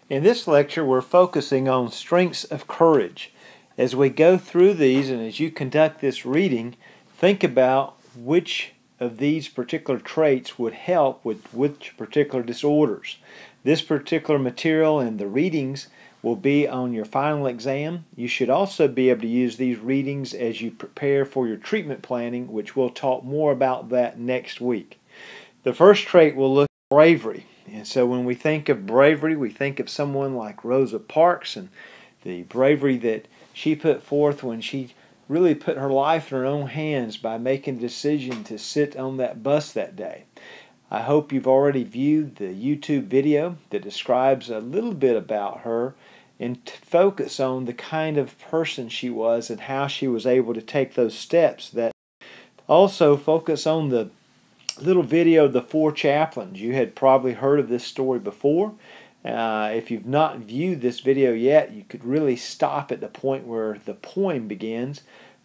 In this lecture, we're focusing on strengths of courage. As we go through these and as you conduct this reading, think about which of these particular traits would help with which particular disorders. This particular material and the readings will be on your final exam. You should also be able to use these readings as you prepare for your treatment planning, which we'll talk more about that next week. The first trait we'll look at bravery. And so when we think of bravery, we think of someone like Rosa Parks and the bravery that she put forth when she really put her life in her own hands by making a decision to sit on that bus that day. I hope you've already viewed the YouTube video that describes a little bit about her and focus on the kind of person she was and how she was able to take those steps. That also focus on the little video of the four chaplains. You had probably heard of this story before. If you've not viewed this video yet, you could really stop at the point where the poem begins.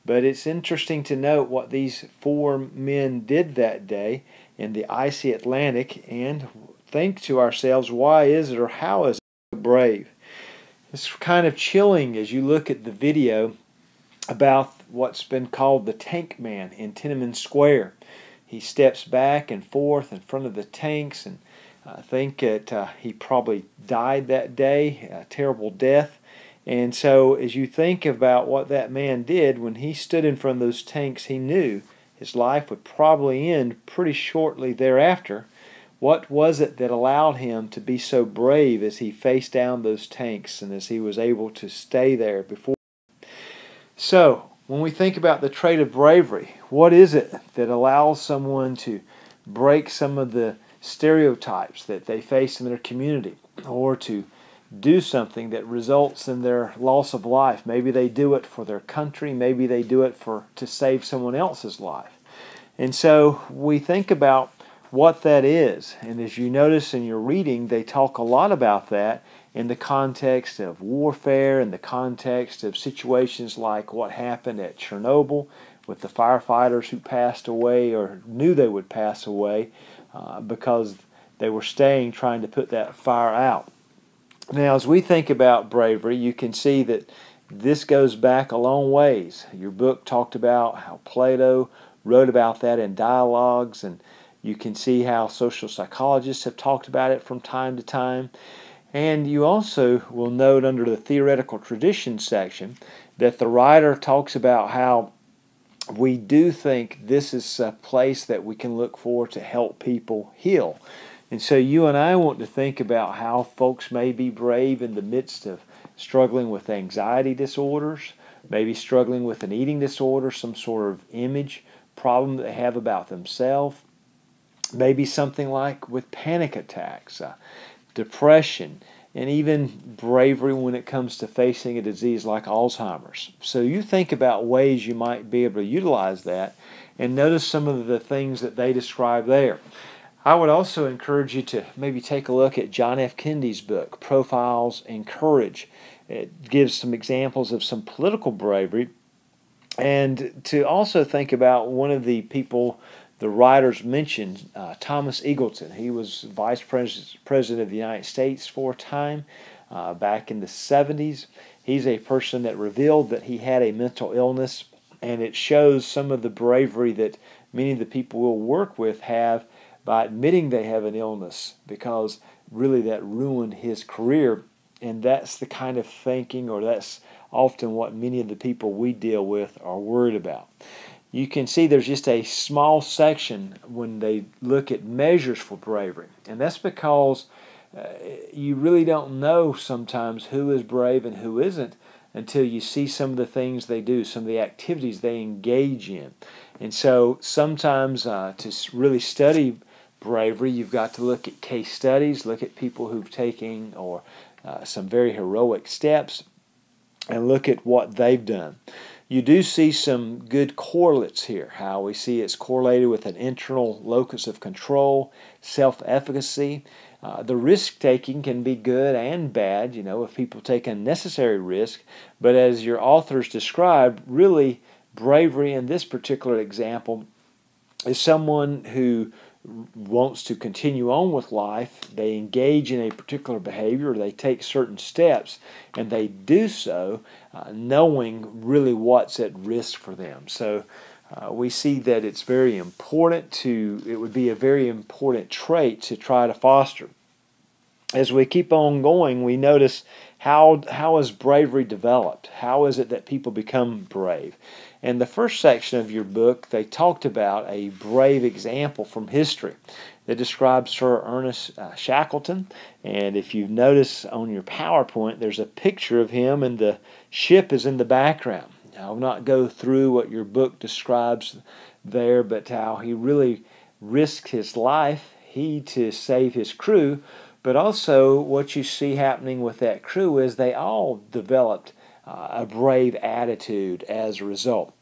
But it's interesting to note what these four men did that day in the icy Atlantic and think to ourselves, why is it or how is it so brave? It's kind of chilling as you look at the video about what's been called the Tank Man in Tiananmen Square. He steps back and forth in front of the tanks, and I think that he probably died that day, a terrible death. And so as you think about what that man did, when he stood in front of those tanks, he knew his life would probably end pretty shortly thereafter. What was it that allowed him to be so brave as he faced down those tanks and as he was able to stay there before? So, when we think about the trait of bravery, what is it that allows someone to break some of the stereotypes that they face in their community, or to do something that results in their loss of life? Maybe they do it for their country, maybe they do it to save someone else's life. And so we think about what that is, and as you notice in your reading, they talk a lot about that in the context of warfare, in the context of situations like what happened at Chernobyl with the firefighters who passed away or knew they would pass away because they were staying trying to put that fire out. Now, as we think about bravery, you can see that this goes back a long ways. Your book talked about how Plato wrote about that in dialogues, and you can see how social psychologists have talked about it from time to time. And you also will note under the theoretical tradition section that the writer talks about how we do think this is a place that we can look for to help people heal. And so you and I want to think about how folks may be brave in the midst of struggling with anxiety disorders, maybe struggling with an eating disorder, some sort of image problem that they have about themselves, maybe something like with panic attacks, depression, and even bravery when it comes to facing a disease like Alzheimer's. So you think about ways you might be able to utilize that and notice some of the things that they describe there. I would also encourage you to maybe take a look at John F. Kennedy's book, Profiles in Courage. It gives some examples of some political bravery, and to also think about one of the people the writers mentioned, Thomas Eagleton. He was Vice President of the United States for a time back in the 70s. He's a person that revealed that he had a mental illness, and it shows some of the bravery that many of the people we'll work with have by admitting they have an illness, because really that ruined his career. And that's the kind of thinking, or that's often what many of the people we deal with are worried about. You can see there's just a small section when they look at measures for bravery. And that's because you really don't know sometimes who is brave and who isn't until you see some of the things they do, some of the activities they engage in. And so sometimes to really study bravery, you've got to look at case studies, look at people who've taken or some very heroic steps, and look at what they've done. You do see some good correlates here, how we see it's correlated with an internal locus of control, self-efficacy. The risk-taking can be good and bad, if people take unnecessary risk. But as your authors describe, really bravery in this particular example is someone who wants to continue on with life, they engage in a particular behavior, or they take certain steps, and they do so knowing really what's at risk for them. So we see that it's very important it would be a very important trait to try to foster. As we keep on going, we notice how is bravery developed? How is it that people become brave? In the first section of your book, they talked about a brave example from history. They described Sir Ernest Shackleton, and if you notice on your PowerPoint, there's a picture of him, and the ship is in the background. I will not go through what your book describes there, but how he really risked his life, he to save his crew, but also what you see happening with that crew is they all developed a brave attitude as a result.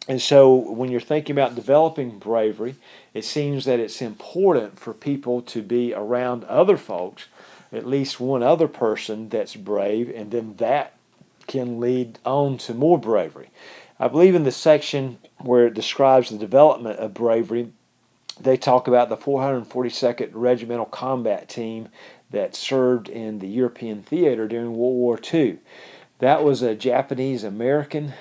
And so when you're thinking about developing bravery, it seems that it's important for people to be around other folks, at least one other person that's brave, and then that can lead on to more bravery. I believe in the section where it describes the development of bravery, they talk about the 442nd Regimental Combat Team that served in the European theater during World War II. That was a Japanese-American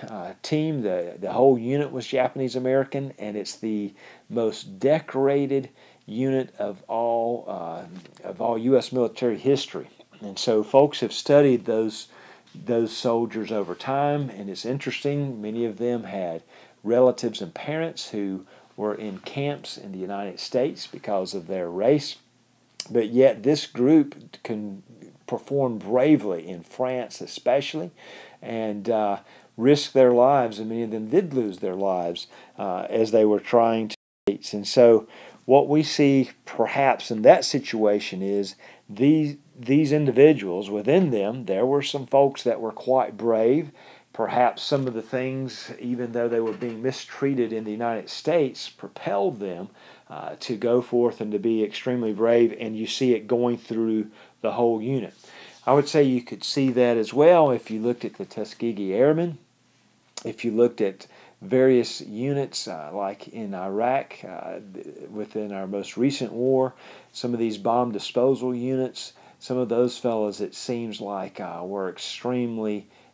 team. The whole unit was Japanese-American, and it's the most decorated unit of all U.S. military history. And so folks have studied those soldiers over time, and it's interesting. Many of them had relatives and parents who were in camps in the United States because of their race, but yet this group can perform bravely in France especially, and risk their lives, and many of them did lose their lives as they were trying to. And so what we see perhaps in that situation is these individuals, within them, there were some folks that were quite brave. Perhaps some of the things, even though they were being mistreated in the United States, propelled them to go forth and to be extremely brave, and you see it going through the whole unit. I would say you could see that as well if you looked at the Tuskegee Airmen, if you looked at various units like in Iraq within our most recent war, some of these bomb disposal units, some of those fellows it seems like were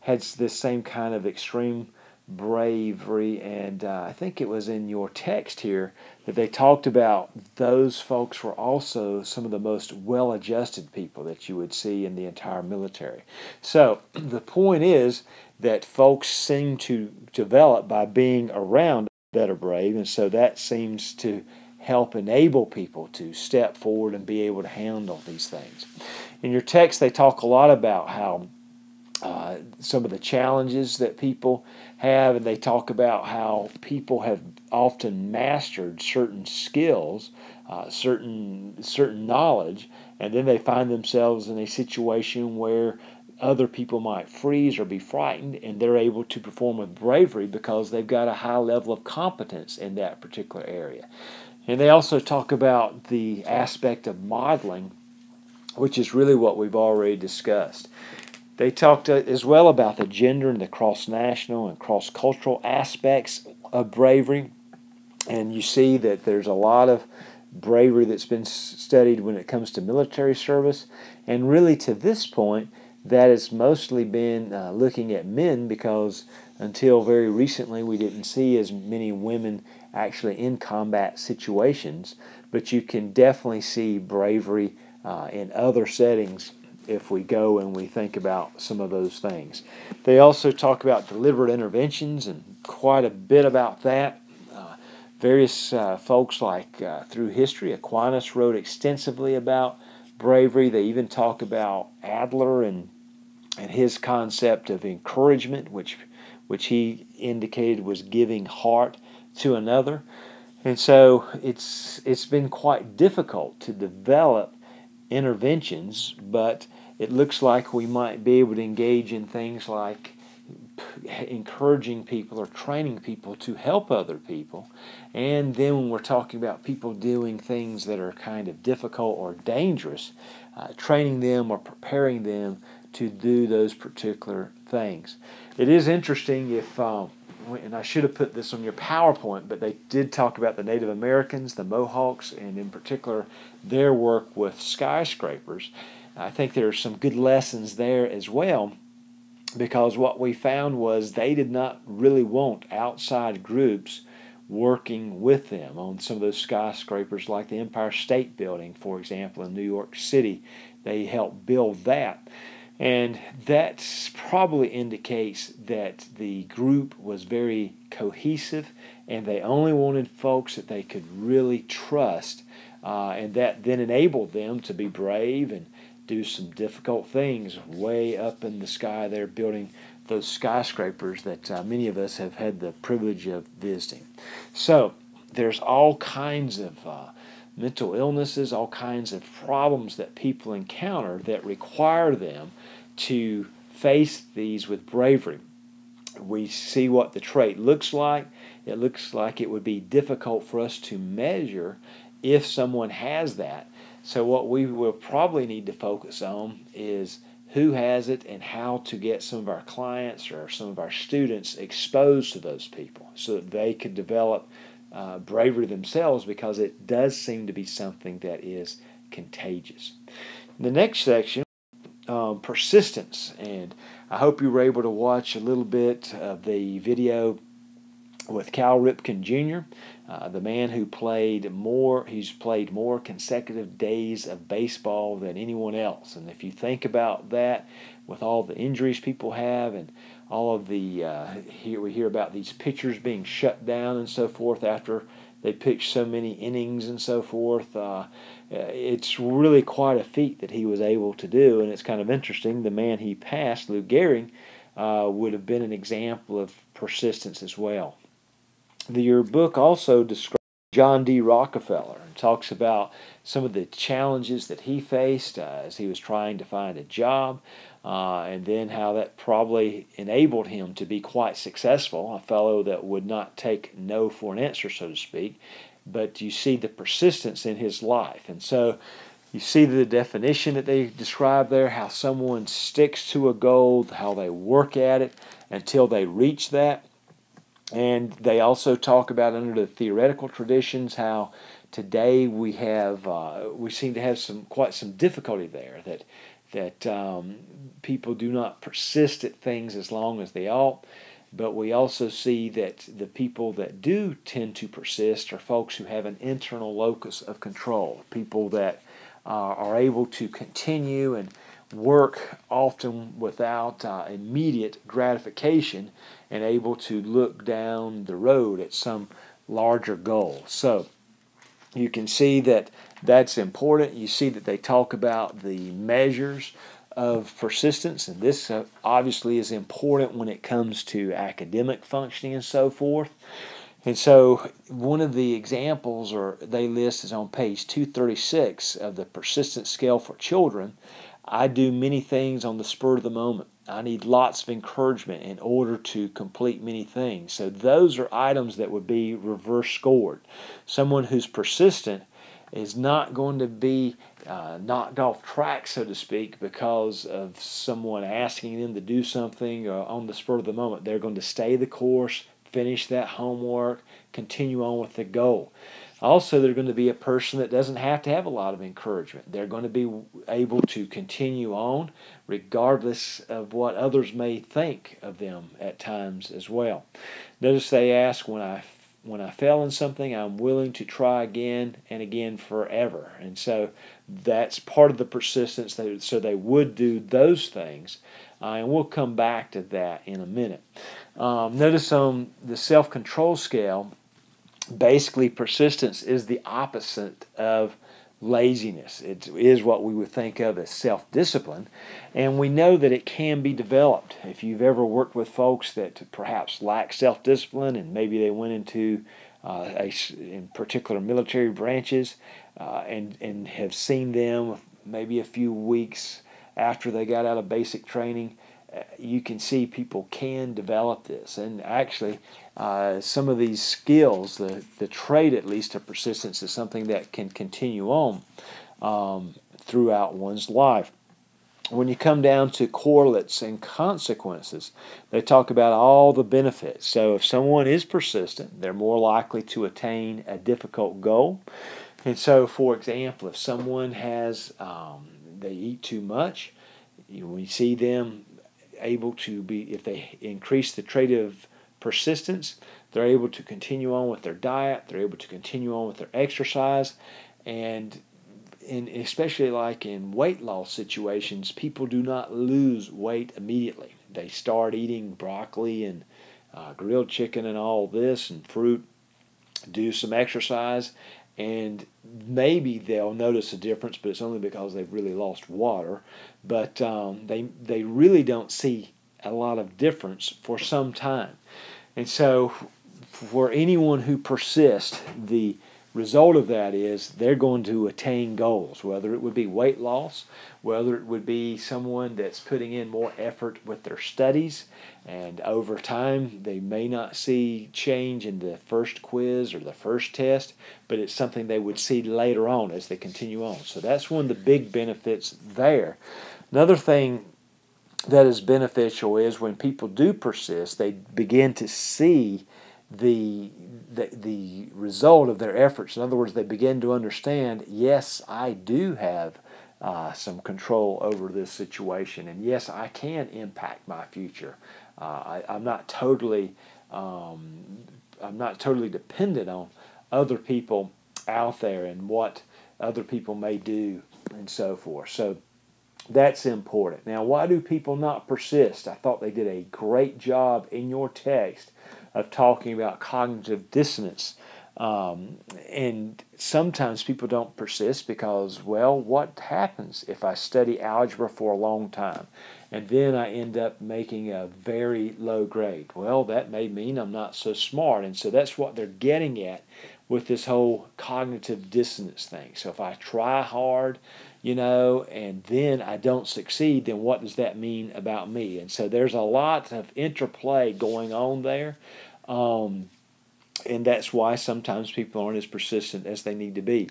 had this same kind of extreme bravery, and I think it was in your text here that they talked about those folks were also some of the most well-adjusted people that you would see in the entire military. So the point is that folks seem to develop by being around that are brave, and so that seems to help enable people to step forward and be able to handle these things. In your text, they talk a lot about how some of the challenges that people have, and they talk about how people have often mastered certain skills, certain knowledge, and then they find themselves in a situation where other people might freeze or be frightened, and they're able to perform with bravery because they've got a high level of competence in that particular area. And they also talk about the aspect of modeling, which is really what we've already discussed. They talked as well about the gender and the cross-national and cross-cultural aspects of bravery. And you see that there's a lot of bravery that's been studied when it comes to military service. And really to this point, that has mostly been looking at men, because until very recently we didn't see as many women actually in combat situations. But you can definitely see bravery in other settings if we go and we think about some of those things. They also talk about deliberate interventions and quite a bit about that. Various folks like through history, Aquinas wrote extensively about bravery. They even talk about Adler and his concept of encouragement, which he indicated was giving heart to another. And so it's been quite difficult to develop interventions, but it looks like we might be able to engage in things like encouraging people or training people to help other people. And then when we're talking about people doing things that are kind of difficult or dangerous, training them or preparing them to do those particular things. It is interesting if and I should have put this on your PowerPoint, but they did talk about the Native Americans, the Mohawks, and in particular their work with skyscrapers. I think there are some good lessons there as well, because what we found was they did not really want outside groups working with them on some of those skyscrapers, like the Empire State Building, for example, in New York City. They helped build that. And that probably indicates that the group was very cohesive, and they only wanted folks that they could really trust, and that then enabled them to be brave and do some difficult things way up in the sky there, building those skyscrapers that many of us have had the privilege of visiting. So there's all kinds of mental illnesses, all kinds of problems that people encounter that require them to face these with bravery. We see what the trait looks like. It looks like it would be difficult for us to measure if someone has that. So what we will probably need to focus on is who has it and how to get some of our clients or some of our students exposed to those people so that they could develop bravery themselves, because it does seem to be something that is contagious. The next section, persistence, and I hope you were able to watch a little bit of the video with Cal Ripken Jr., the man who he's played more consecutive days of baseball than anyone else. And if you think about that, with all the injuries people have and all of the, we hear about these pitchers being shut down and so forth after they pitch so many innings and so forth. It's really quite a feat that he was able to do, and it's kind of interesting. The man he passed, Lou Gehrig, would have been an example of persistence as well. Your book also describes John D. Rockefeller and talks about some of the challenges that he faced as he was trying to find a job, and then how that probably enabled him to be quite successful, a fellow that would not take no for an answer, so to speak. But you see the persistence in his life. And so you see the definition that they describe there, how someone sticks to a goal, how they work at it until they reach that. And they also talk about, under the theoretical traditions, how today we seem to have quite some difficulty there, that people do not persist at things as long as they ought. But we also see that the people that do tend to persist are folks who have an internal locus of control, people that are able to continue and work often without immediate gratification, and able to look down the road at some larger goal. So you can see that that's important. You see that they talk about the measures of persistence, and this obviously is important when it comes to academic functioning and so forth. And so one of the examples they list is on page 236 of the persistence scale for children. I do many things on the spur of the moment. I need lots of encouragement in order to complete many things. So those are items that would be reverse scored. Someone who's persistent is not going to be knocked off track, so to speak, because of someone asking them to do something on the spur of the moment. They're going to stay the course, finish that homework, continue on with the goal. Also, they're going to be a person that doesn't have to have a lot of encouragement. They're going to be able to continue on regardless of what others may think of them at times as well. Notice they ask, when I fail in something, I'm willing to try again and again forever. And so that's part of the persistence. So they would do those things. And we'll come back to that in a minute. Notice on the self-control scale, basically persistence is the opposite of laziness. It is what we would think of as self-discipline, and we know that it can be developed. If you've ever worked with folks that perhaps lack self-discipline, and maybe they went into in particular military branches and have seen them maybe a few weeks after they got out of basic training, you can see people can develop this. And actually, some of these skills, the trait at least of persistence, is something that can continue on throughout one's life. when you come down to correlates and consequences, they talk about all the benefits. So if someone is persistent, they're more likely to attain a difficult goal. And so, for example, if someone has, they eat too much, we see them able to be, if they increase the trait of persistence, they're able to continue on with their diet, they're able to continue on with their exercise, and especially like in weight loss situations, people do not lose weight immediately. They start eating broccoli and grilled chicken and all this and fruit, do some exercise, and maybe they'll notice a difference, but it's only because they've really lost water. But they really don't see a lot of difference for some time. And so for anyone who persists, the result of that is they're going to attain goals, whether it would be weight loss, whether it would be someone that's putting in more effort with their studies, and over time they may not see change in the first quiz or the first test, but it's something they would see later on as they continue on. So that's one of the big benefits there. Another thing that is beneficial is when people do persist, they begin to see the result of their efforts. In other words, they begin to understand, yes, I do have some control over this situation, and yes, I can impact my future. I'm not totally dependent on other people out there and what other people may do and so forth. So that's important. Now, why do people not persist? I thought they did a great job in your text of talking about cognitive dissonance. And sometimes people don't persist because, well, what happens if I study algebra for a long time and then I end up making a very low grade? Well, that may mean I'm not so smart. And so that's what they're getting at with this whole cognitive dissonance thing. So if I try hard, and then I don't succeed, then what does that mean about me? And so there's a lot of interplay going on there. And that's why sometimes people aren't as persistent as they need to be.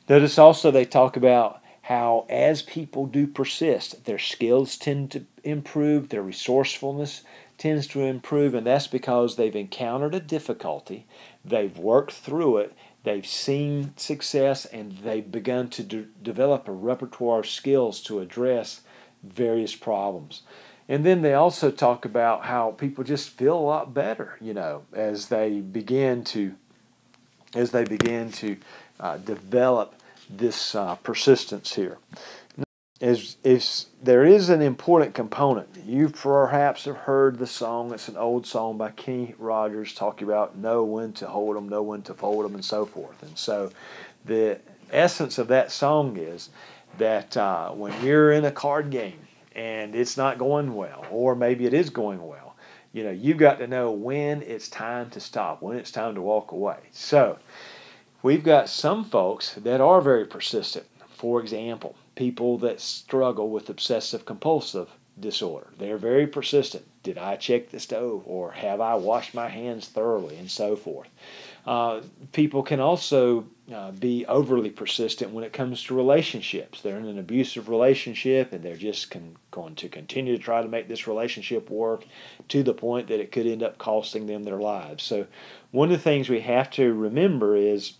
Notice also they talk about how as people do persist, their skills tend to improve, their resourcefulness tends to improve, and that's because they've encountered a difficulty, they've worked through it, they've seen success, and they've begun to develop a repertoire of skills to address various problems. And then they also talk about how people just feel a lot better, as they begin to develop this persistence here. Is there is an important component. You perhaps have heard the song. It's an old song by Kenny Rogers talking about know when to hold them, know when to fold them, and so forth. And so the essence of that song is that when you're in a card game and it's not going well, or maybe it is going well, you've got to know when it's time to stop, when it's time to walk away. So we've got some folks that are very persistent. For example, people that struggle with obsessive compulsive disorder. They're very persistent. Did I check the stove, or have I washed my hands thoroughly, and so forth. People can also be overly persistent when it comes to relationships. They're in an abusive relationship and they're just going to continue to try to make this relationship work to the point that it could end up costing them their lives. So one of the things we have to remember is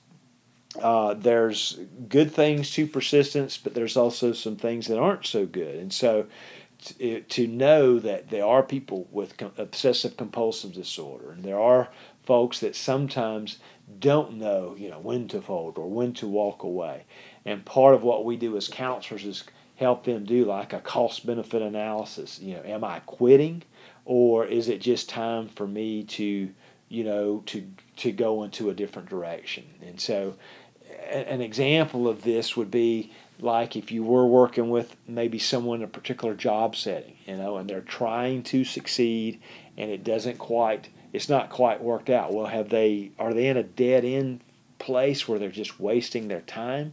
there's good things to persistence, but there's also some things that aren't so good. And so to know that there are people with obsessive compulsive disorder, and there are folks that sometimes don't know, when to fold or when to walk away. And part of what we do as counselors is help them do like a cost-benefit analysis. Am I quitting, or is it just time for me to go into a different direction? And so an example of this would be like if you were working with maybe someone in a particular job setting, and they're trying to succeed and it's not quite worked out. Well, are they in a dead end place where they're just wasting their time?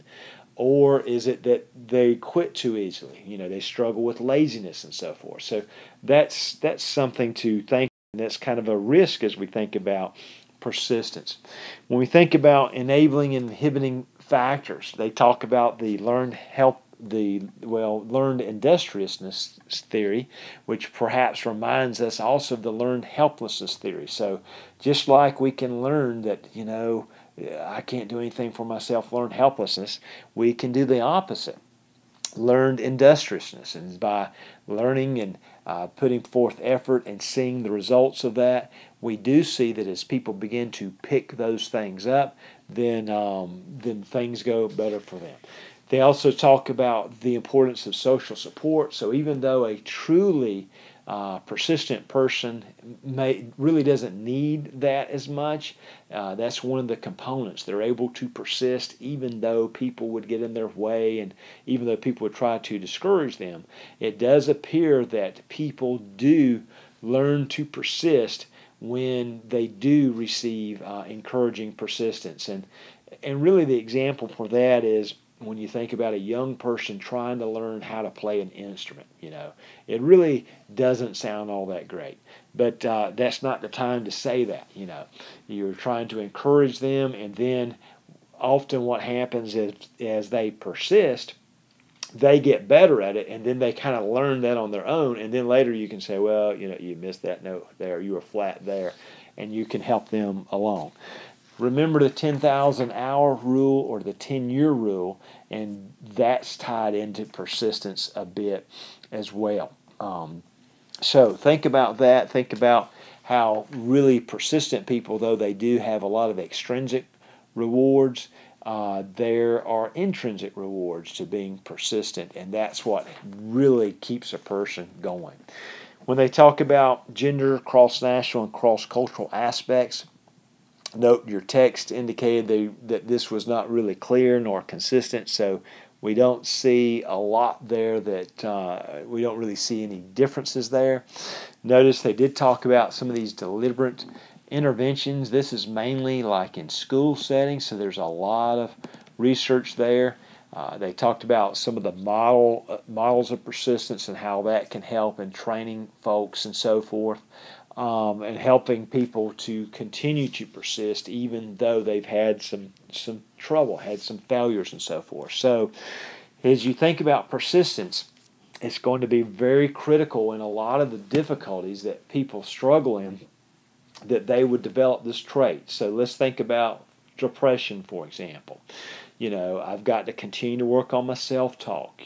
Or is it that they quit too easily? They struggle with laziness and so forth. So that's something to think, and that's kind of a risk as we think about persistence. When we think about enabling and inhibiting factors, they talk about the learned learned industriousness theory, which perhaps reminds us also of the learned helplessness theory. So just like we can learn that, I can't do anything for myself, learn helplessness, we can do the opposite. Learned industriousness, and by learning and putting forth effort and seeing the results of that, we do see that as people begin to pick those things up, then things go better for them. They also talk about the importance of social support. So even though a truly persistent person really doesn't need that as much, that's one of the components. They're able to persist even though people would get in their way and even though people would try to discourage them. It does appear that people do learn to persist when they do receive encouraging persistence. And really the example for that is when you think about a young person trying to learn how to play an instrument. It really doesn't sound all that great. But that's not the time to say that. You're trying to encourage them, and then often what happens is as they persist, they get better at it, and then they kind of learn that on their own, and then later you can say, well, you missed that note there, you were flat there, and you can help them along. Remember the 10,000 hour rule or the 10-year rule, and that's tied into persistence a bit as well. So think about that. Think about how really persistent people, though they do have a lot of extrinsic rewards, there are intrinsic rewards to being persistent, and that's what really keeps a person going. When they talk about gender, cross-national, and cross-cultural aspects, note your text indicated that this was not really clear nor consistent, so we don't see a lot there that we don't really see any differences there. Notice they did talk about some of these deliberate interventions. This is mainly like in school settings, so there's a lot of research there. They talked about some of the models of persistence and how that can help in training folks and so forth. And helping people to continue to persist even though they've had some trouble, had some failures and so forth. So as you think about persistence, it's going to be very critical in a lot of the difficulties that people struggle in that they would develop this trait. So let's think about depression, for example. I've got to continue to work on my self-talk.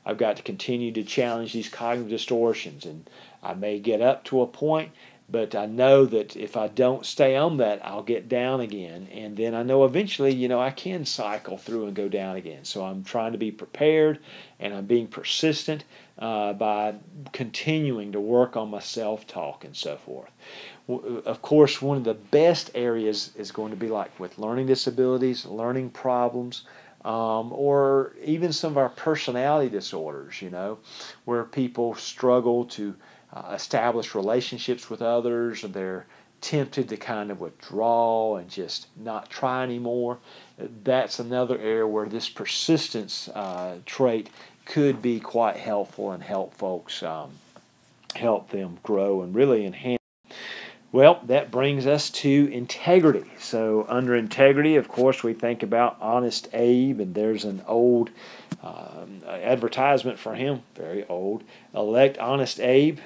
I've got to continue to challenge these cognitive distortions, and I may get up to a point, but I know that if I don't stay on that, I'll get down again. And then I know eventually, I can cycle through and go down again. So I'm trying to be prepared, and I'm being persistent by continuing to work on my self-talk and so forth. Of course, one of the best areas is going to be like with learning disabilities, learning problems, or even some of our personality disorders, where people struggle to establish relationships with others, and they're tempted to kind of withdraw and just not try anymore. That's another area where this persistence trait could be quite helpful and help folks, help them grow and really enhance. Well, that brings us to integrity. So under integrity, of course, we think about Honest Abe, and there's an old advertisement for him, very old. Elect Honest Abe.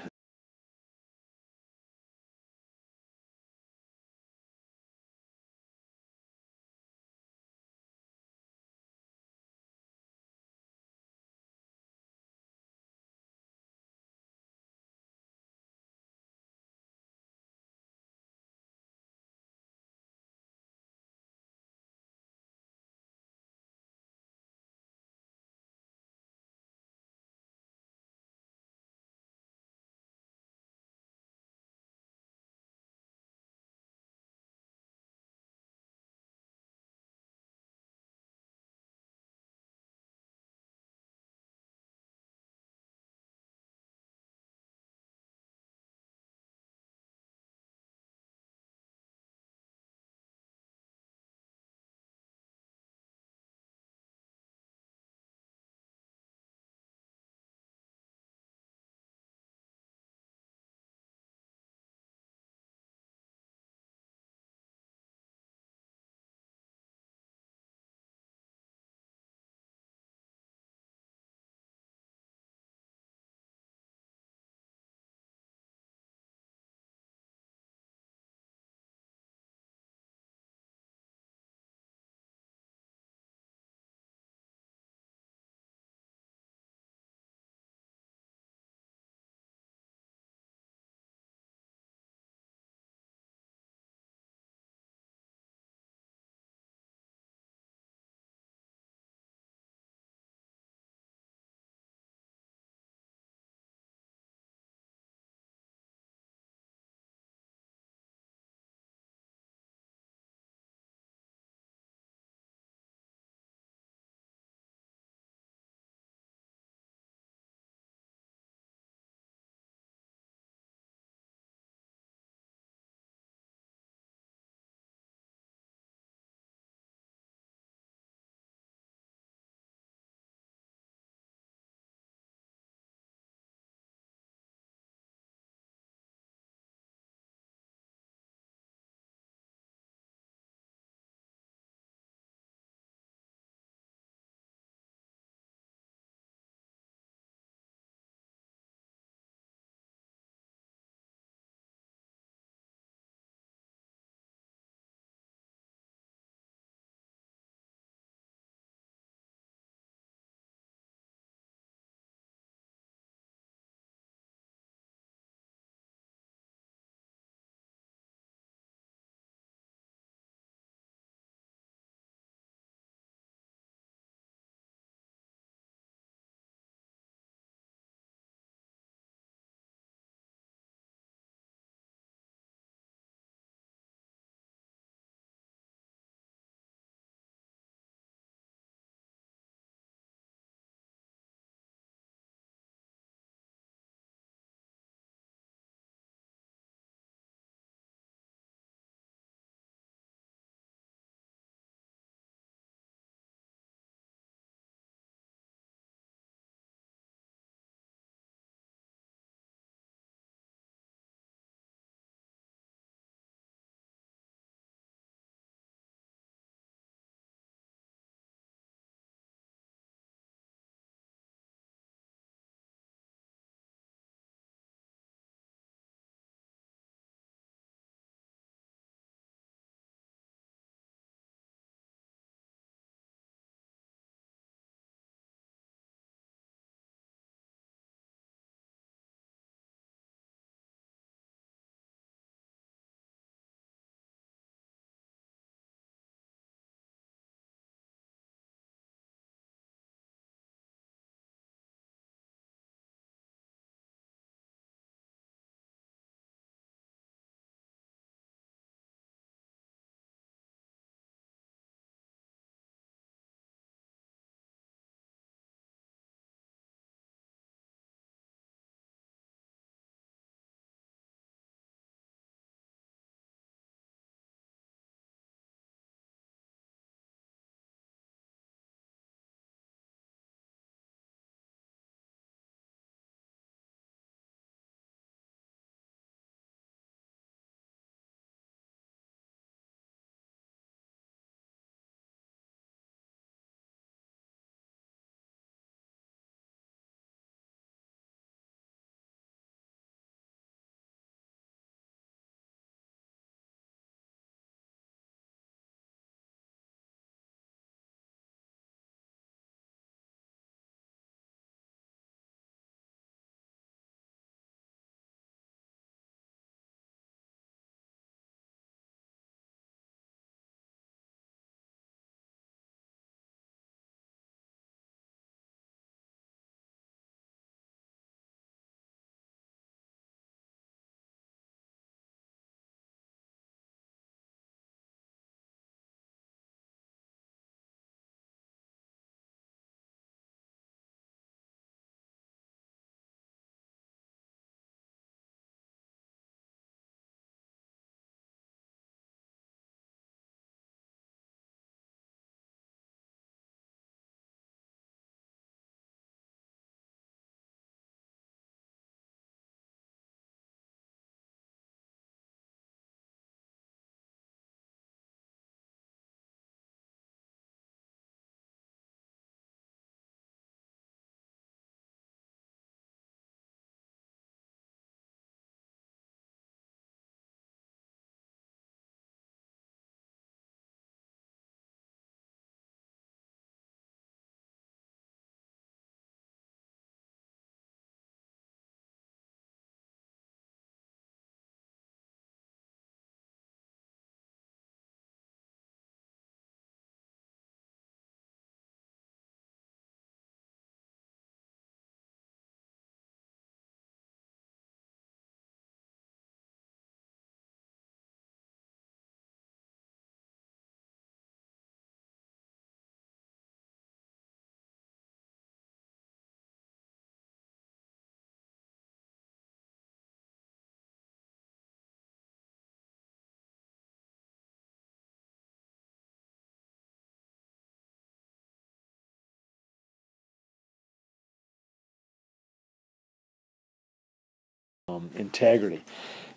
integrity.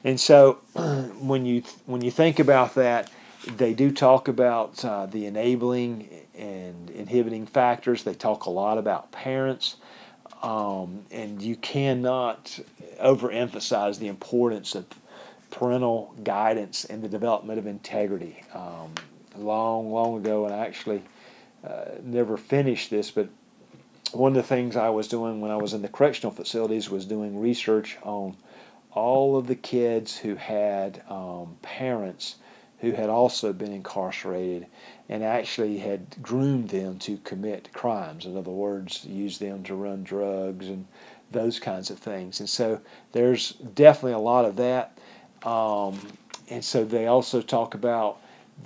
And so when you think about that, they do talk about the enabling and inhibiting factors. They talk a lot about parents, and you cannot overemphasize the importance of parental guidance in the development of integrity. Long ago, and I actually never finished this, but one of the things I was doing when I was in the correctional facilities was doing research on all of the kids who had parents who had also been incarcerated and actually had groomed them to commit crimes. In other words, used them to run drugs and those kinds of things. And so there's definitely a lot of that. And so they also talk about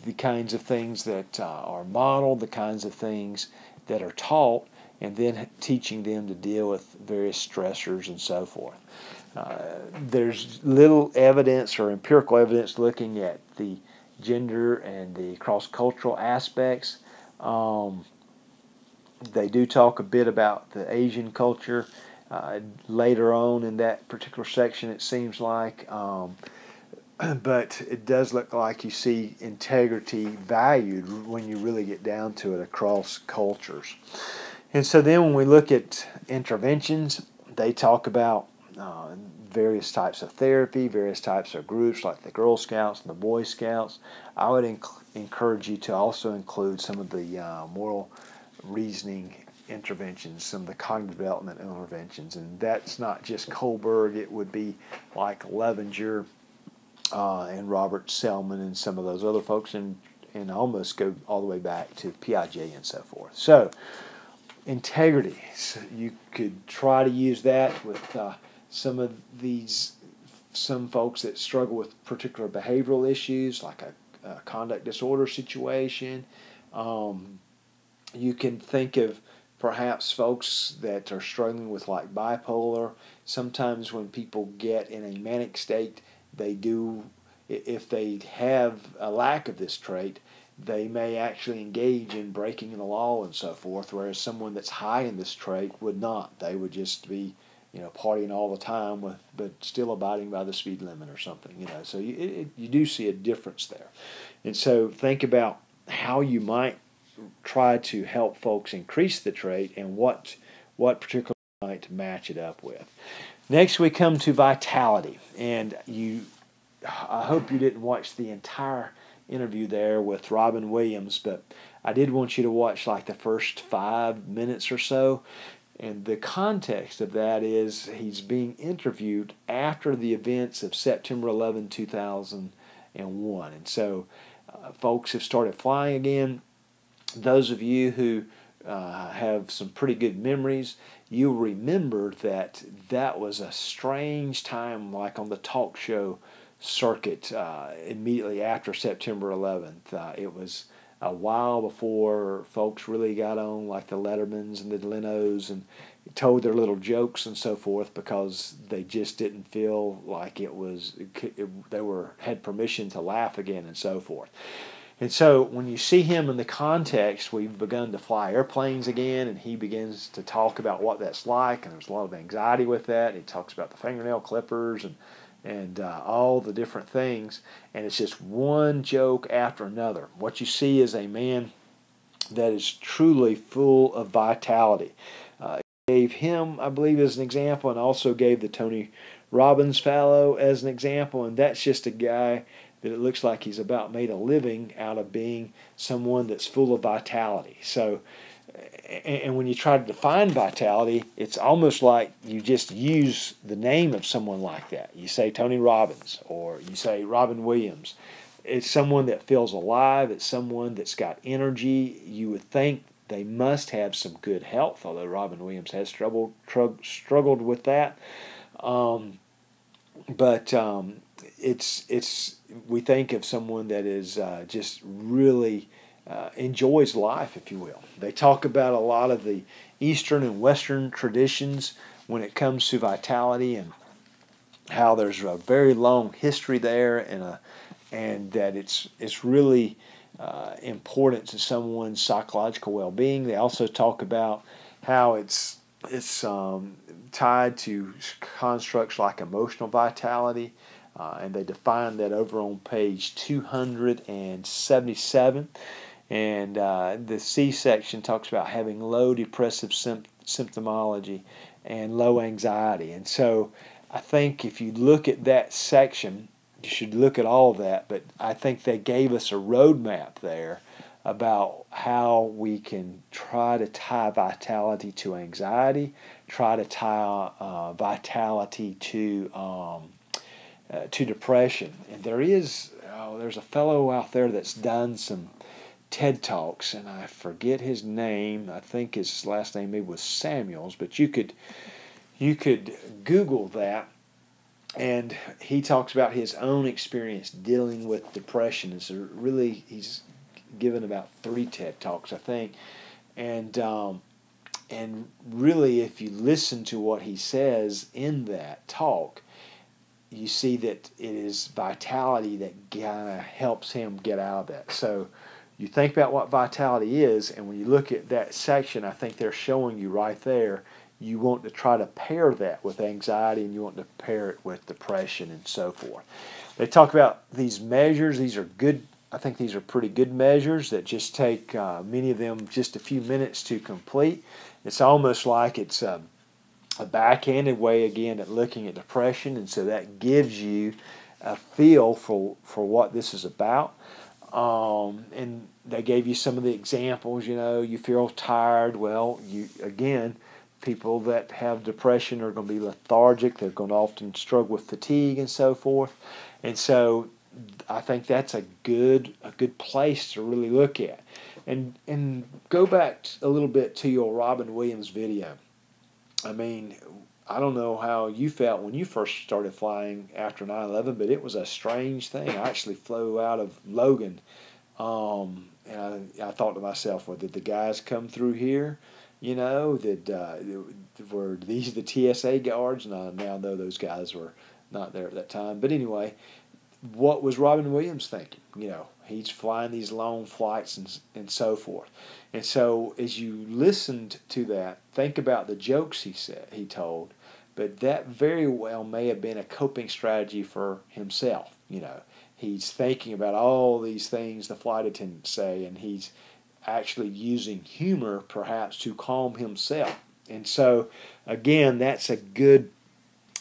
the kinds of things that are modeled, the kinds of things that are taught, and then teaching them to deal with various stressors and so forth. There's little evidence or empirical evidence looking at the gender and the cross-cultural aspects. They do talk a bit about the Asian culture later on in that particular section, it seems like. But it does look like you see integrity valued when you really get down to it across cultures. And so then when we look at interventions, they talk about various types of therapy, various types of groups like the Girl Scouts and the Boy Scouts. I would encourage you to also include some of the moral reasoning interventions, some of the cognitive development interventions. And that's not just Kohlberg, it would be like Levenger and Robert Selman and some of those other folks, and almost go all the way back to Piaget and so forth. So, integrity. So you could try to use that with some folks that struggle with particular behavioral issues, like a conduct disorder situation. You can think of perhaps folks that are struggling with like bipolar. Sometimes when people get in a manic state, they do, if they have a lack of this trait, they may actually engage in breaking the law and so forth, whereas someone that's high in this trait would not. They would just be, partying all the time but still abiding by the speed limit or something, So you do see a difference there. And so think about how you might try to help folks increase the trait and what particular might match it up with. Next, we come to vitality, and I hope you didn't watch the entire interview there with Robin Williams, but I did want you to watch like the first 5 minutes or so. And the context of that is he's being interviewed after the events of September 11, 2001. And so folks have started flying again. Those of you who have some pretty good memories, you'll remember that was a strange time, like on the talk show circuit immediately after September 11th. It was a while before folks really got on, like the Lettermans and the Lenos, and told their little jokes and so forth, because they just didn't feel like they had permission to laugh again and so forth. And so when you see him in the context, we've begun to fly airplanes again, and he begins to talk about what that's like, and there's a lot of anxiety with that. He talks about the fingernail clippers and all the different things, and it's just one joke after another. What you see is a man that is truly full of vitality. Gave him, I believe, as an example, and also gave the Tony Robbins Fellow as an example, and that's just a guy that it looks like he's about made a living out of being someone that's full of vitality. So, and when you try to define vitality, it's almost like you just use the name of someone like that. You say Tony Robbins, or you say Robin Williams. It's someone that feels alive. It's someone that's got energy. You would think they must have some good health, although Robin Williams has struggled with that. We think of someone that is just really enjoys life, if you will. They talk about a lot of the Eastern and Western traditions when it comes to vitality, and how there's a very long history there, and that it's really important to someone's psychological well-being. They also talk about how it's tied to constructs like emotional vitality, and they define that over on page 277. And the C section talks about having low depressive symptomology and low anxiety. And so I think if you look at that section, you should look at all of that, but I think they gave us a roadmap there about how we can try to tie vitality to anxiety, try to tie vitality to depression. And there's a fellow out there that's done some TED Talks, and I forget his name. I think his last name maybe was Samuels, but you could Google that, and he talks about his own experience dealing with depression. It's really, he's given about 3 TED Talks, I think, and really, if you listen to what he says in that talk, you see that it is vitality that kind of helps him get out of that. So you think about what vitality is, and when you look at that section, I think they're showing you right there, you want to try to pair that with anxiety, and you want to pair it with depression and so forth. They talk about these measures. These are good. I think these are pretty good measures that just take many of them just a few minutes to complete. It's almost like it's a backhanded way, again, at looking at depression, and so that gives you a feel for what this is about. And they gave you some of the examples. You feel tired. Well, people that have depression are going to be lethargic. They're going to often struggle with fatigue and so forth. And so I think that's a good place to really look at. And go back a little bit to your Robin Williams video. I mean, I don't know how you felt when you first started flying after 9/11, but it was a strange thing. I actually flew out of Logan, and I thought to myself, well, did the guys come through here? Were these the TSA guards? And I now know those guys were not there at that time. But anyway, what was Robin Williams thinking? He's flying these long flights and so forth. And so as you listened to that, think about the jokes he told, but that very well may have been a coping strategy for himself. He's thinking about all these things the flight attendants say, and he's actually using humor perhaps to calm himself. And so again, that's a good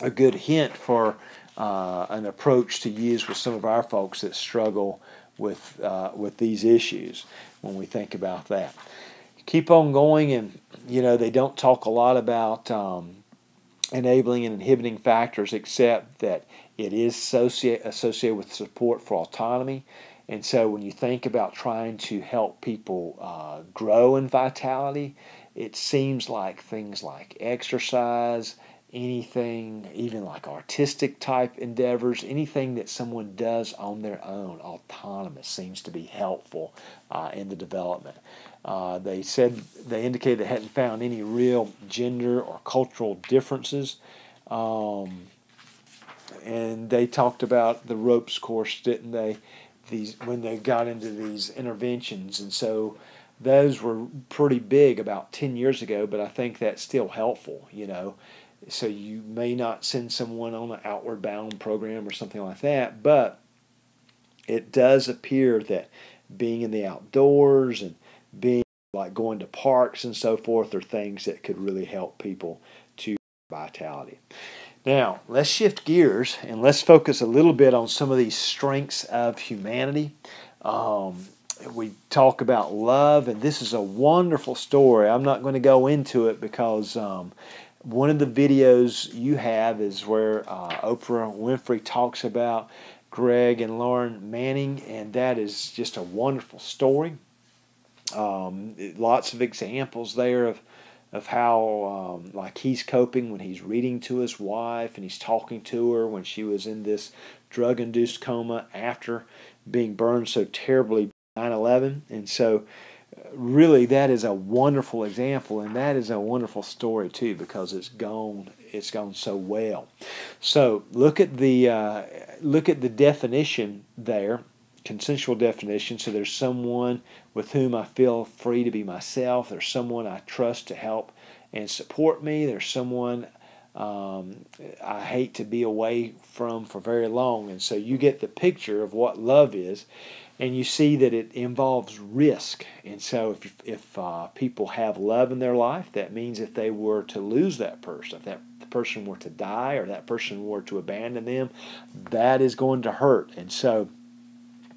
hint for an approach to use with some of our folks that struggle with these issues when we think about that. Keep on going, and they don't talk a lot about enabling and inhibiting factors, except that it is associated with support for autonomy. And so when you think about trying to help people grow in vitality, it seems like things like exercise, anything, even like artistic type endeavors, anything that someone does on their own, autonomous, seems to be helpful in the development. They indicated they hadn't found any real gender or cultural differences. And they talked about the ropes course, didn't they? When they got into these interventions, and so those were pretty big about 10 years ago, but I think that's still helpful, So you may not send someone on an outward bound program or something like that, but it does appear that being in the outdoors and being like going to parks and so forth are things that could really help people to vitality. Now, let's shift gears and let's focus a little bit on some of these strengths of humanity. We talk about love, and this is a wonderful story. I'm not going to go into it because one of the videos you have is where Oprah Winfrey talks about Greg and Lauren Manning, and that is just a wonderful story. Lots of examples there of how like he's coping when he's reading to his wife and he's talking to her when she was in this drug-induced coma after being burned so terribly by 9/11. And so really that is a wonderful example, and that is a wonderful story too, because it's gone so well. So look at the definition there, consensual definition. So there's someone with whom I feel free to be myself. There's someone I trust to help and support me. There's someone I hate to be away from for very long. And so you get the picture of what love is, and you see that it involves risk. And so if people have love in their life, that means if they were to lose that person, if that person were to die or that person were to abandon them, that is going to hurt. And so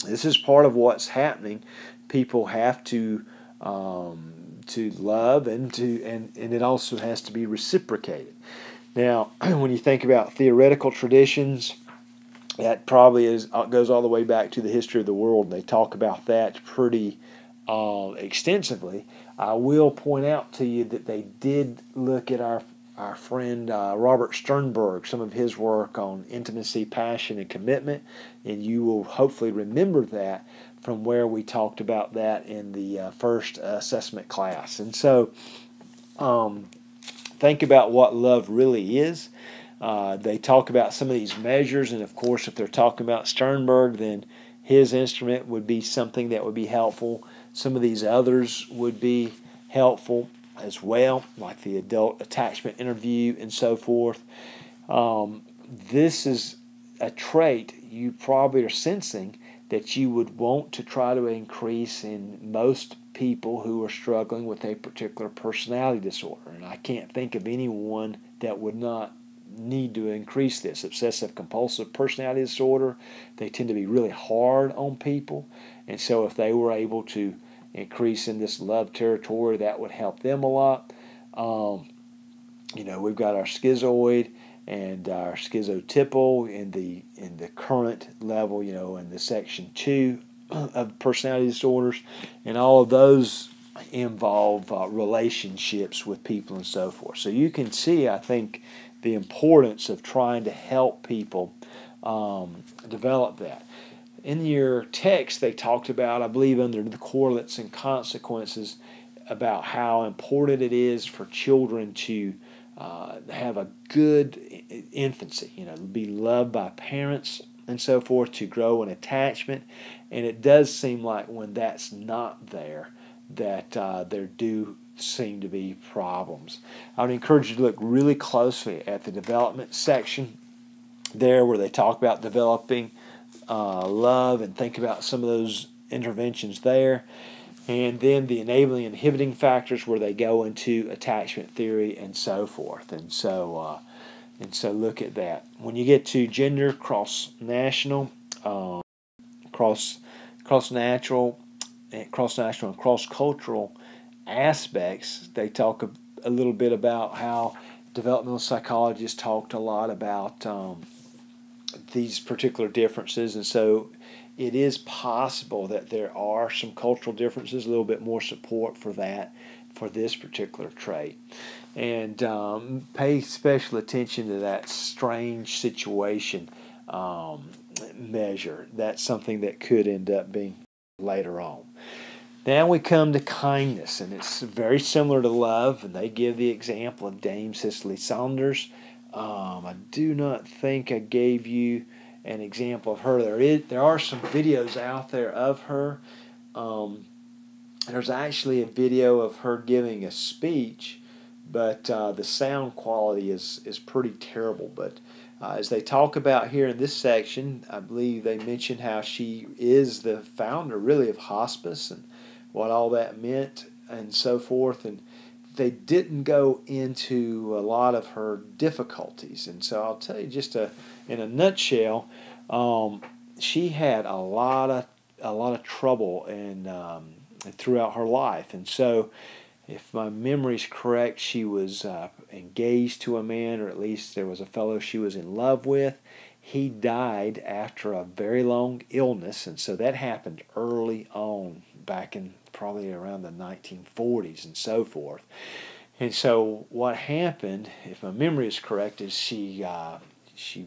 this is part of what's happening. People have to love, and it also has to be reciprocated. Now, when you think about theoretical traditions, that probably goes all the way back to the history of the world, and they talk about that pretty extensively. I will point out to you that they did look at our friend Robert Sternberg, some of his work on intimacy, passion, and commitment, and you will hopefully remember that from where we talked about that in the first assessment class. And so think about what love really is. They talk about some of these measures, and of course, if they're talking about Sternberg, then his instrument would be something that would be helpful. Some of these others would be helpful as well, like the adult attachment interview and so forth. This is a trait you probably are sensing that you would want to try to increase in most people who are struggling with a particular personality disorder. And I can't think of anyone that would not need to increase this. Obsessive compulsive personality disorder, they tend to be really hard on people. And so if they were able to increase in this love territory, that would help them a lot. We've got our schizoid and our schizotypal in the current level, in the section 2 of personality disorders, and all of those involve relationships with people and so forth. So you can see, I think, the importance of trying to help people develop that. In your text, they talked about, I believe, under the correlates and consequences, about how important it is for children to have a good infancy, be loved by parents and so forth, to grow an attachment. And it does seem like when that's not there, that there do seem to be problems. I would encourage you to look really closely at the development section there, where they talk about developing love, and think about some of those interventions there. And then the enabling and inhibiting factors, where they go into attachment theory and so forth. And so look at that. When you get to gender, cross-national, cross-national and cross-cultural aspects, they talk a little bit about how developmental psychologists talked a lot about these particular differences. And so it is possible that there are some cultural differences, a little bit more support for that, for this particular trait. And pay special attention to that strange situation measure. That's something that could end up being later on. Now we come to kindness, and it's very similar to love, and they give the example of Dame Cicely Saunders. I do not think I gave you an example of her. There are some videos out there of her. There's actually a video of her giving a speech, but the sound quality is pretty terrible. But as they talk about here in this section, I believe they mention how she is the founder, really, of hospice and what all that meant and so forth. And they didn't go into a lot of her difficulties. And so I'll tell you just in a nutshell, she had a lot of trouble throughout her life. And so, if my memory is correct, she was engaged to a man, or at least there was a fellow she was in love with. He died after a very long illness, and so that happened early on, back in probably around the 1940s and so forth. And so what happened, if my memory is correct, is she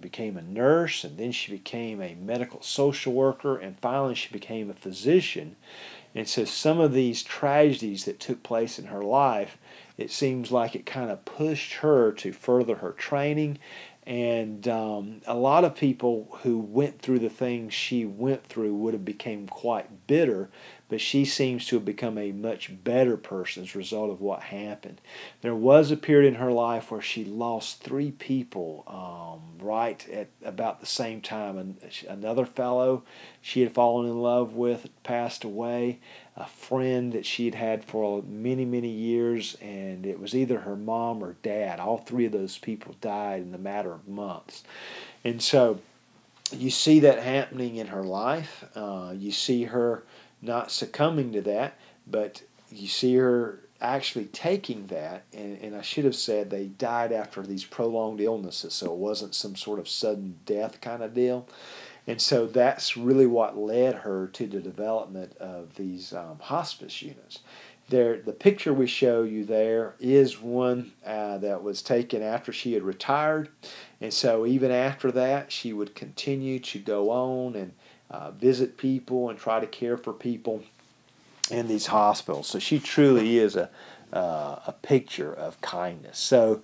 became a nurse, and then she became a medical social worker, and finally she became a physician. And so some of these tragedies that took place in her life, it seems like it kind of pushed her to further her training. And a lot of people who went through the things she went through would have become quite bitter but she seems to have become a much better person as a result of what happened. There was a period in her life where she lost 3 people right at about the same time. And another fellow she had fallen in love with passed away, a friend that she had had for many, many years, and it was either her mom or dad. All 3 of those people died in the matter of months. And so you see that happening in her life. You see her not succumbing to that, but you see her actually taking that, and I should have said they died after these prolonged illnesses, so it wasn't some sort of sudden death kind of deal. And so that's really what led her to the development of these hospice units. There, the picture we show you there is one that was taken after she had retired, and so even after that, she would continue to go on and visit people and try to care for people in these hospitals. So she truly is a picture of kindness. So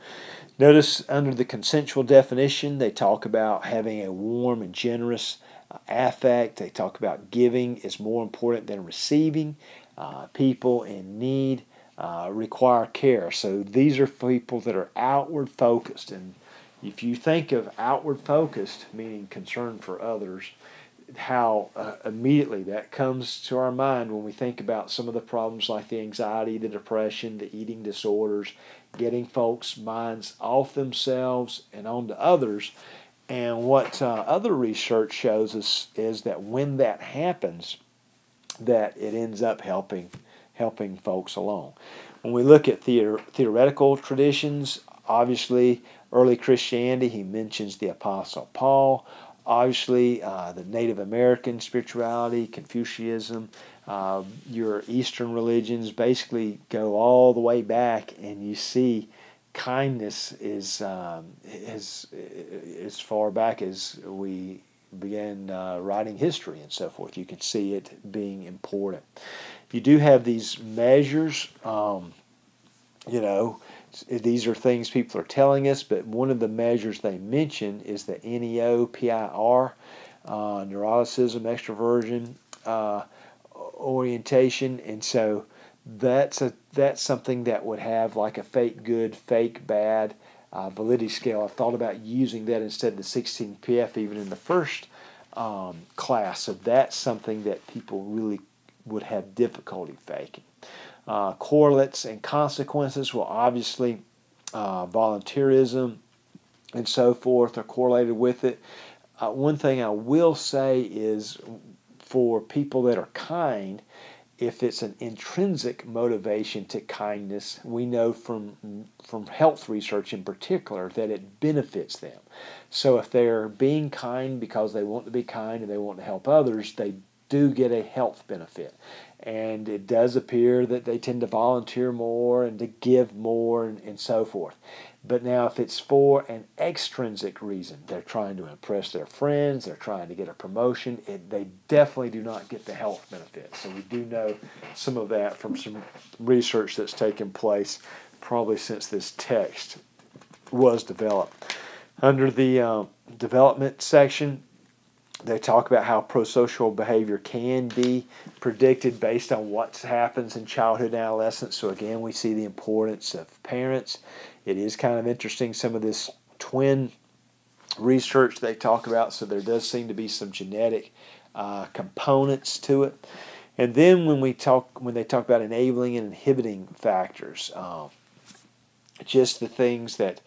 notice under the consensual definition, they talk about having a warm and generous affect. They talk about giving is more important than receiving. People in need require care. So these are people that are outward focused. And if you think of outward focused, meaning concern for others, how immediately that comes to our mind when we think about some of the problems like the anxiety, the depression, the eating disorders, getting folks' minds off themselves and onto others. And what other research shows us is that when that happens, that it ends up helping folks along. When we look at theoretical traditions, obviously early Christianity, he mentions the Apostle Paul. Obviously, the Native American spirituality, Confucianism, your Eastern religions basically go all the way back, and you see kindness is as far back as we began writing history and so forth. You can see it being important. You do have these measures, these are things people are telling us, but one of the measures they mention is the NEO-PIR, neuroticism, extroversion, orientation, and so that's something that would have like a fake good, fake bad validity scale. I've thought about using that instead of the 16PF even in the first class, so that's something that people really would have difficulty faking. Correlates and consequences, well, obviously volunteerism and so forth are correlated with it. One thing I will say is for people that are kind, if it's an intrinsic motivation to kindness, we know from health research in particular that it benefits them. So if they're being kind because they want to be kind and they want to help others, they do get a health benefit. And it does appear that they tend to volunteer more and to give more and so forth. But now if it's for an extrinsic reason, they're trying to impress their friends, they're trying to get a promotion, they definitely do not get the health benefit. So we do know some of that from some research that's taken place probably since this text was developed. Under the development section, they talk about how prosocial behavior can be predicted based on what happens in childhood and adolescence. So again, we see the importance of parents. It is kind of interesting, some of this twin research they talk about, so there does seem to be some genetic components to it. And then when they talk about enabling and inhibiting factors, just the things that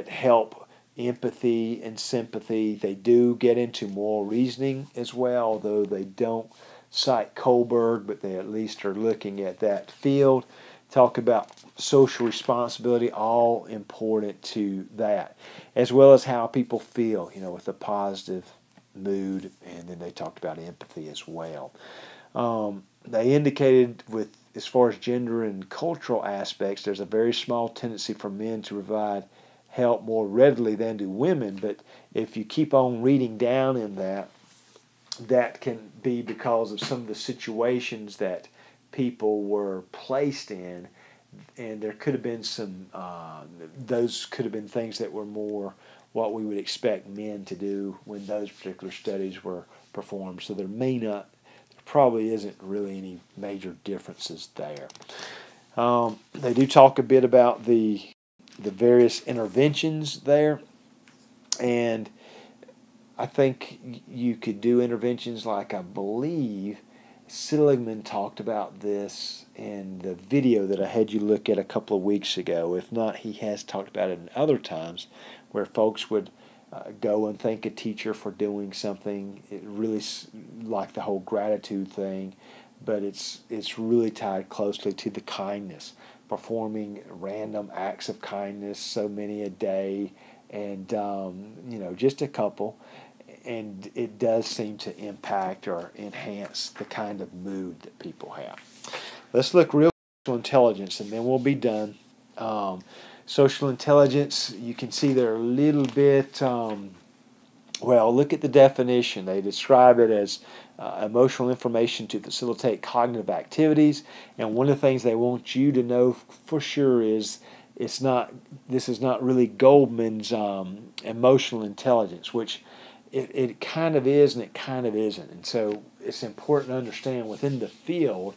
help empathy and sympathy. They do get into moral reasoning as well, although they don't cite Kohlberg, but they at least are looking at that field. Talk about social responsibility, all important to that, as well as how people feel, with a positive mood, and then they talked about empathy as well. They indicated as far as gender and cultural aspects, there's a very small tendency for men to provide help more readily than do women, but if you keep on reading down in that can be because of some of the situations that people were placed in, and there could have been those could have been things that were more what we would expect men to do when those particular studies were performed. So there probably isn't really any major differences there. They do talk a bit about the various interventions there, and I think you could do interventions like, I believe Seligman talked about this in the video that I had you look at a couple of weeks ago. If not, he has talked about it in other times, where folks would go and thank a teacher for doing something. It really, like the whole gratitude thing, but it's really tied closely to the kindness, performing random acts of kindness, so many a day, and just a couple. And it does seem to impact or enhance the kind of mood that people have. Let's look real social intelligence, and then we'll be done. Social intelligence, you can see they're a little bit, well, look at the definition. They describe it as emotional information to facilitate cognitive activities. And one of the things they want you to know for sure is this is not really Goldman's emotional intelligence, which it kind of is and it kind of isn't. And so it's important to understand within the field,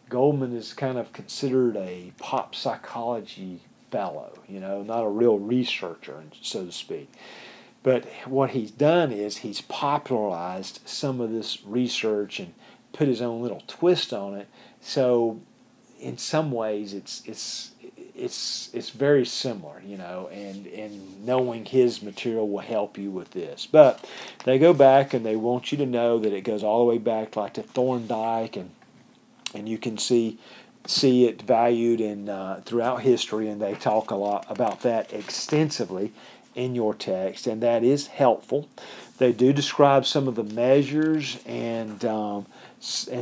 Goldman is kind of considered a pop psychology fellow, not a real researcher, so to speak. But what he's done is he's popularized some of this research and put his own little twist on it. So in some ways it's very similar, and knowing his material will help you with this. But they go back and they want you to know that it goes all the way back like to Thorndike, and you can see it valued in throughout history, and they talk a lot about that extensively in your text, and that is helpful. They do describe some of the measures, and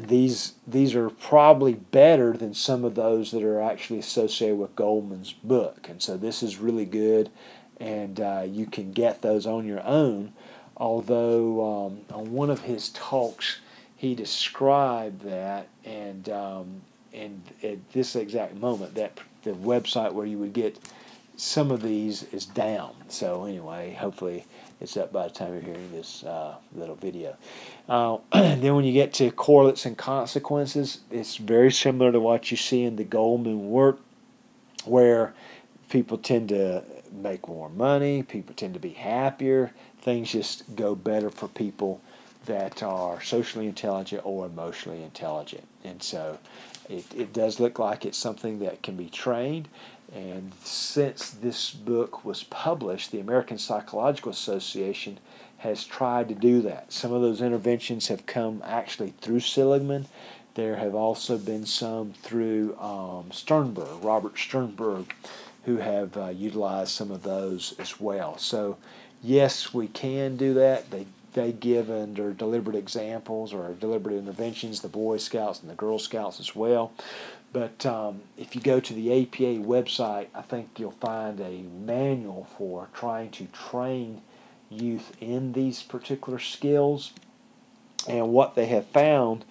these are probably better than some of those that are actually associated with Goldman's book. And so this is really good, and you can get those on your own. Although on one of his talks, he described that, and at this exact moment, that the website where you would get some of these is down. So anyway, hopefully it's up by the time you're hearing this little video. Then when you get to correlates and consequences, it's very similar to what you see in the Goldman work, where people tend to make more money, people tend to be happier, things just go better for people that are socially intelligent or emotionally intelligent. And so it does look like it's something that can be trained. And since this book was published, the American Psychological Association has tried to do that. Some of those interventions have come actually through Seligman. There have also been some through Sternberg, Robert Sternberg, who have utilized some of those as well. So yes, we can do that. They give under deliberate examples or deliberate interventions, the Boy Scouts and the Girl Scouts as well. But if you go to the APA website, I think you'll find a manual for trying to train youth in these particular skills. And what they have found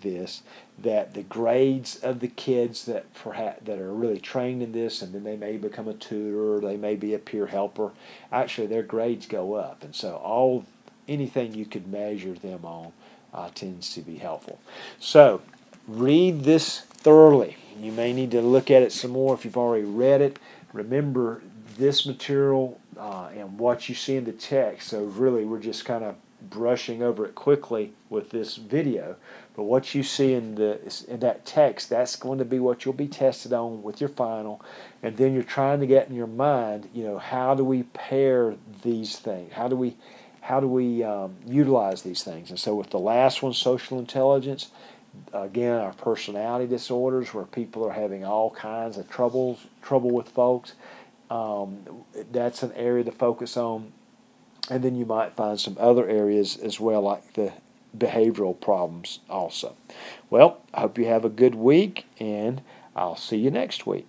is that the grades of the kids that are really trained in this, and then they may become a tutor, or they may be a peer helper, actually their grades go up. And so anything you could measure them on tends to be helpful. So read this thoroughly. You may need to look at it some more if you've already read it. Remember this material and what you see in the text. So really we're just kind of brushing over it quickly with this video. But what you see in that text, that's going to be what you'll be tested on with your final. And then you're trying to get in your mind, how do we pair these things? How do we utilize these things? And so with the last one, social intelligence, again, our personality disorders, where people are having all kinds of trouble with folks, that's an area to focus on. And then you might find some other areas as well, like the behavioral problems also. Well, I hope you have a good week, and I'll see you next week.